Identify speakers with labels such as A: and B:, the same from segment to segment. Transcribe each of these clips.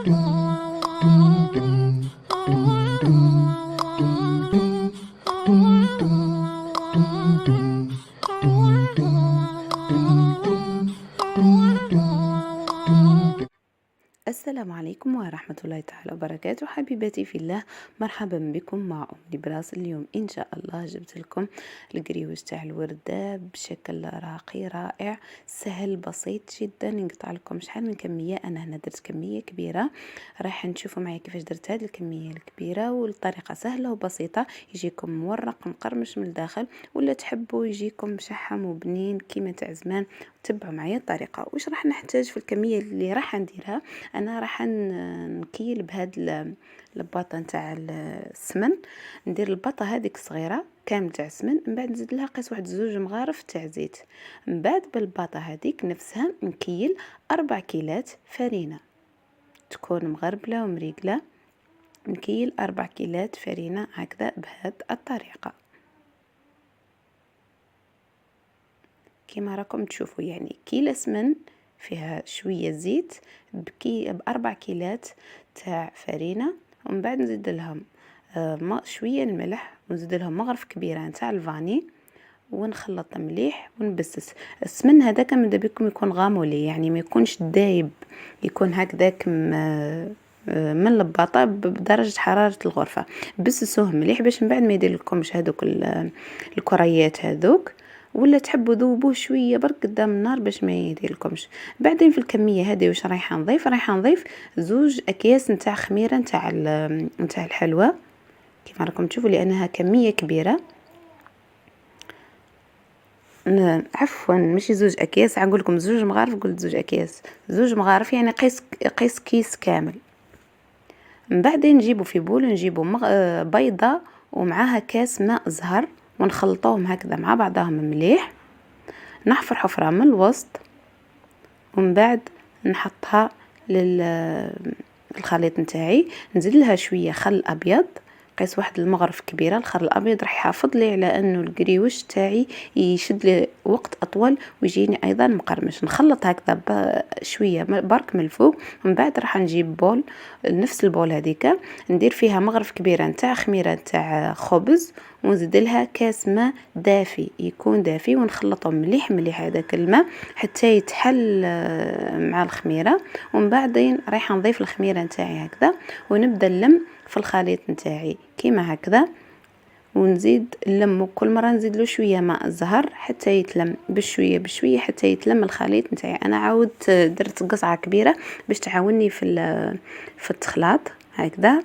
A: السلام عليكم ورحمة الله تعالى وبركاته. حبيباتي في الله، مرحبا بكم مع أم لبراس. اليوم إن شاء الله جبت لكم القريوش تاع الوردة بشكل راقي رائع سهل بسيط جدا. نقطع لكم شحال من كمية، أنا هنا درت كمية كبيرة، راح نشوفوا معي كيفاش درت هذه الكمية الكبيرة. والطريقة سهلة وبسيطة، يجيكم مورق مقرمش من الداخل، ولا تحبوا يجيكم مشحم وبنين كيما تاع زمان. تبعوا معايا الطريقة. واش راح نحتاج في الكمية اللي راح نديرها؟ انا راح نكيل بهاد الباطه نتاع السمن. ندير الباطه هذيك الصغيره كامل تاع السمن، من بعد نزيد لها قيس واحد 2 مغارف تاع زيت. من بعد بالباطه هذيك نفسها نكيل 4 كيلات فرينه تكون مغربله ومريقله. نكيل 4 كيلات فرينه هكذا بهاد الطريقه كما راكم تشوفوا. يعني كيلة سمن فيها شوية زيت ب4 كيلات تاع فرينة. ومن بعد نزيد لهم شوية الملح، ونزيد لهم مغرف كبيرة تاع الفاني، ونخلط مليح ونبسس. السمن هذاك ماذا بكم يكون غامولي، يعني ما يكونش دايب، يكون هكذاك من الباطة بدرجة حرارة الغرفة. بسسوه مليح باش من بعد ما يدير لكمش هذوك الكريات هذوك، ولا تحبوا ذوبوه شويه برك قدام النار باش ما يدير لكمش. بعدين في الكميه هذه واش رايحه نضيف؟ رايحه نضيف 2 اكياس نتاع خميره نتاع الحلوى كيما راكم تشوفوا، لانها كميه كبيره. عفوا ماشي 2 اكياس، نقول لكم 2 مغارف، قلت 2 اكياس، 2 مغارف يعني قيس كيس كامل. من بعدين نجيبوا في بول، نجيبوا بيضه ومعاها كاس ماء زهر، ونخلطوهم هكذا مع بعضهم مليح. نحفر حفرة من الوسط، ومن بعد نحطها للخليط نتاعي. نزيد لها شوية خل أبيض، قيس واحد المغرف كبيرة. الخل الأبيض راح يحافظ لي على أنه القريوش تاعي يشد لي وقت أطول ويجيني أيضا مقرمش. نخلط هكذا شوية برك من الفوق. من بعد راح نجيب بول، نفس البول هذيك ندير فيها مغرف كبيرة نتاع خميرة نتاع خبز، ونزيد لها كاس ماء دافي، يكون دافي، ونخلطهم مليح مليح هذاك الماء حتى يتحل مع الخميرة. ومن بعدين رايحه نضيف الخميرة نتاعي هكذا، ونبدا نلم في الخليط نتاعي كيما هكذا، ونزيد نلمو كل مره نزيد له شويه ماء الزهر حتى يتلم بشويه بشويه حتى يتلم الخليط نتاعي. انا عاودت درت قصعه كبيره باش تعاوني في التخلاط هكذا.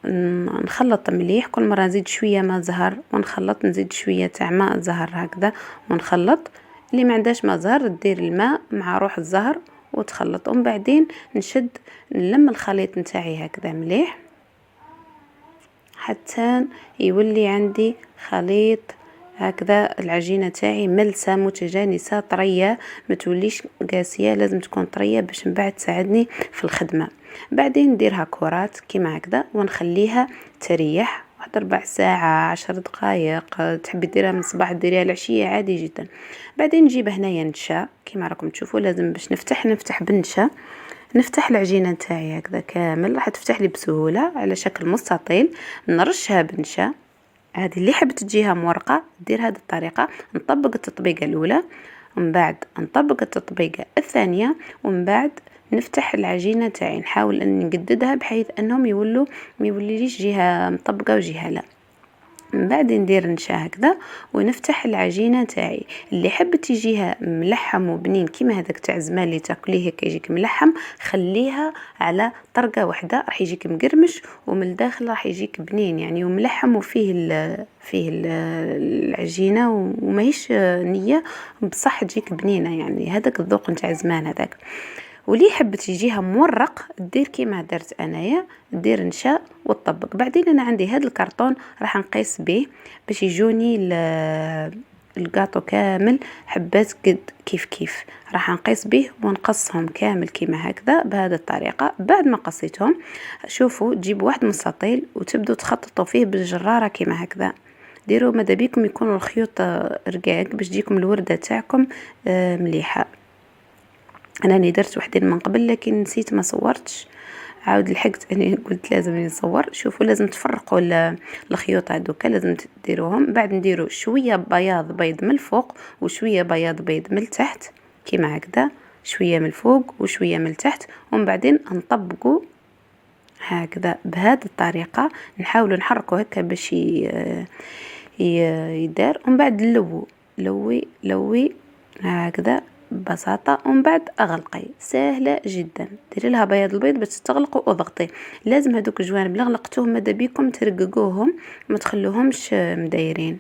A: نخلط مليح، كل مره نزيد شويه ماء زهر ونخلط، نزيد شويه تاع ماء زهر هكذا ونخلط. اللي ما عندهاش ماء زهر دير الماء مع روح الزهر وتخلط. ومن بعدين نلم الخليط نتاعي هكذا مليح حتى يولي عندي خليط هكذا. العجينه تاعي ملسه متجانسه طريه، ما توليش قاسيه، لازم تكون طريه باش من بعد تساعدني في الخدمه. بعدين نديرها كرات كيما هكذا ونخليها تريح واحد 4 ساعة 10 دقائق. تحبي ديرها من الصباح ديريها العشية عادي جدا. بعدين نجيب هنايا نشا كيما راكم تشوفوا، لازم باش نفتح بالنشا. نفتح العجينه نتاعي هكذا كامل، راح تفتح لي بسهوله على شكل مستطيل. نرشها بنشا. هذه اللي حبت تجيها مورقه دير هذه الطريقه. نطبق التطبيقه الاولى، ومن بعد نطبق التطبيقه الثانيه، ومن بعد نفتح العجينه تاعي. نحاول ان نقددها بحيث انهم ما يوليليش جهه مطبقه وجهه لا. من بعد ندير نشا هكذا ونفتح العجينه تاعي. اللي حبت يجيها ملحم وبنين كيما هذاك تاع زمان اللي تاكليه هيك يجيك ملحم، خليها على طرقه واحده راح يجيك مقرمش، ومن الداخل راح يجيك بنين يعني وملحم، وفيه العجينه وماهيش نيه بصح تجيك بنينه. يعني هذاك الذوق نتاع زمان هذاك. واللي حبت يجيها مورق دير كيما درت انايا، دير نشا وتطبق. بعدين انا عندي هذا الكرتون راح نقيس به باش يجوني الكاطو كامل حبات قد كيف راح نقيس به ونقصهم كامل كيما هكذا بهذه الطريقه. بعد ما قصيتهم شوفوا تجيبوا واحد مستطيل وتبدوا تخططوا فيه بالجراره كيما هكذا. ديروا ماذا بيكم يكونوا الخيوط رقاق باش تجيكم الورده تاعكم مليحه. انا راني درت وحدين من قبل لكن نسيت ما صورتش، عاود لحقت اني قلت لازم نصور. شوفوا لازم تفرقوا الخيوط هذوك، لازم تديروهم. بعد نديروا شويه بياض من الفوق وشويه بياض من التحت كيما هكذا، شويه من الفوق وشويه من التحت، ومن بعدين نطبقوا هكذا بهذه الطريقه. نحاولوا نحركوا هكا باش يدار، ومن بعد لوي هكذا ببساطة، ومن بعد اغلقي. سهلة جدا، ديري لها بياض البيض باش تغلق واضغطي. لازم هذوك الجوانب اللي غلقتوهم ماذا بيكم ترققوهم، ما تخلوهمش مدايرين.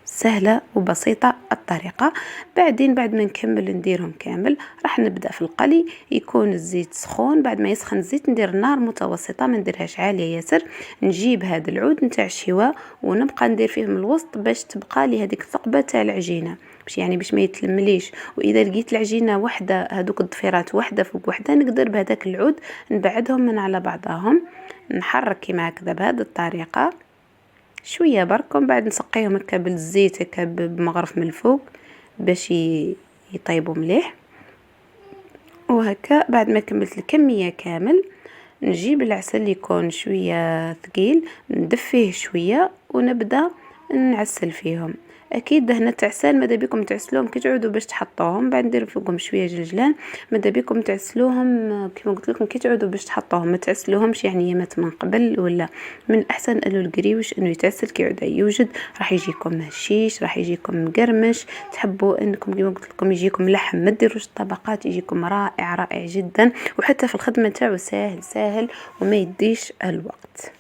A: سهلة وبسيطة الطريقة. بعدين بعد ما نكمل نديرهم كامل راح نبدأ في القلي. يكون الزيت سخون، بعد ما يسخن الزيت ندير نار متوسطة، ما نديرهاش عالية ياسر. نجيب هذا العود نتاع الشواء ونبقى ندير فيه من الوسط باش تبقى لي هذيك الثقبة تاع العجينة، باش ما يتلمليش. واذا لقيت العجينة وحدة، هذوك الضفيرات وحدة فوق وحدة، نقدر بهذاك العود نبعدهم من على بعضهم. نحرك كيما هكذا بهذه الطريقة شويه برك، ومن بعد نسقيهم هكا بالزيت هكا بمغرف من الفوق باش يطيبوا مليح. وهكا بعد ما كملت الكميه كامل نجيب العسل اللي يكون شويه ثقيل، ندفيه شويه ونبدا نعسل فيهم. اكيد هنا التعسال ماذا بكم تعسلوهم كي تعودوا باش تحطوهم، بعد ندير فوقهم شويه جلجلان. ماذا بكم تعسلوهم كما قلت لكم كي تعودوا باش تحطوهم، ما تعسلوهمش يعني يمات من قبل. ولا من الاحسن انه القريوش انه يتعسل كي يعود يوجد، راح يجيكم هشيش، راح يجيكم مقرمش. تحبوا انكم كما قلت لكم يجيكم لحم ما ديروش طبقات، يجيكم رائع رائع جدا. وحتى في الخدمه تاعو ساهل وما يديش الوقت.